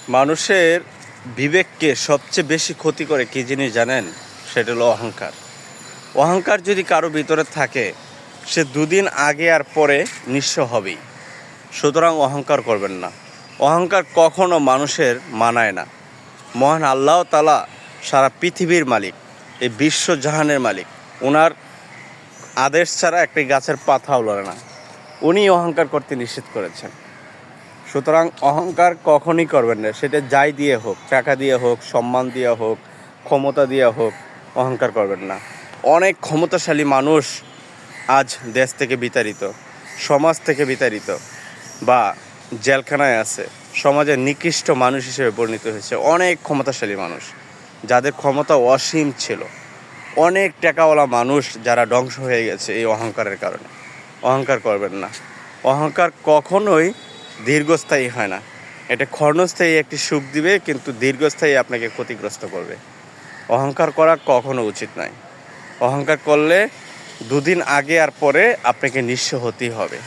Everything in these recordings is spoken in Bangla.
মানুষের বিবেককে সবচেয়ে বেশি ক্ষতি করে কী জিনিস জানেন? সেটা হলো অহংকার। অহংকার যদি কারো ভিতরে থাকে, সে দুদিন আগে আর পরে নিঃস্ব হবেই। সুতরাং অহংকার করবেন না। অহংকার কখনো মানুষের মানায় না। মহান আল্লাহ তাআলা সারা পৃথিবীর মালিক, এই বিশ্বজাহানের মালিক। ওনার আদেশ ছাড়া একটি গাছের পাতাও লড়ে না। উনি অহংকার করতে নিষেধ করেছেন। সুতরাং অহংকার কখনই করবেন না, সেটা যাই দিয়ে হোক, টাকা দিয়ে হোক, সম্মান দিয়ে হোক, ক্ষমতা দিয়ে হোক, অহংকার করবেন না। অনেক ক্ষমতাশালী মানুষ আজ দেশ থেকে বিতাড়িত, সমাজ থেকে বিতাড়িত বা জেলখানায় আছে, সমাজের নিকৃষ্ট মানুষ হিসেবে পরিণত হয়েছে। অনেক ক্ষমতাশালী মানুষ যাদের ক্ষমতা অসীম ছিল, অনেক টাকাওয়ালা মানুষ যারা ধ্বংস হয়ে গেছে এই অহংকারের কারণে। অহংকার করবেন না। অহংকার কখনোই দীর্ঘস্থায়ী হয় না। এটা ক্ষণস্থায়ী একটি সুখ দিবে, কিন্তু দীর্ঘস্থায়ী আপনাকে ক্ষতিগ্রস্ত করবে। অহংকার করা কখনো উচিত নয়। অহংকার করলে দুদিন আগে আর পরে আপনাকে নিঃস্ব হতেই হবে,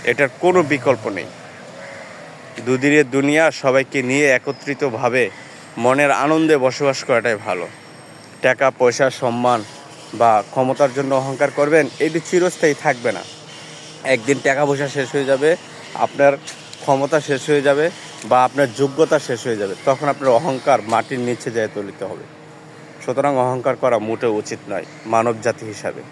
এটার কোনো বিকল্প নেই। দুদিনের দুনিয়া সবাইকে নিয়ে একত্রিতভাবে মনের আনন্দে বসবাস করাটাই ভালো। টাকা পয়সা সম্মান বা ক্ষমতার জন্য অহংকার করবেন, এটি চিরস্থায়ী থাকবে না। একদিন টাকা পয়সা শেষ হয়ে যাবে, আপনার ক্ষমতা শেষ হয়ে যাবে বা আপনার যোগ্যতা শেষ হয়ে যাবে, তখন আপনার অহংকার মাটির নিচে যেয়ে তুলিতে হবে। সুতরাং অহংকার করা মোটেও উচিত নয় মানব জাতি হিসাবে।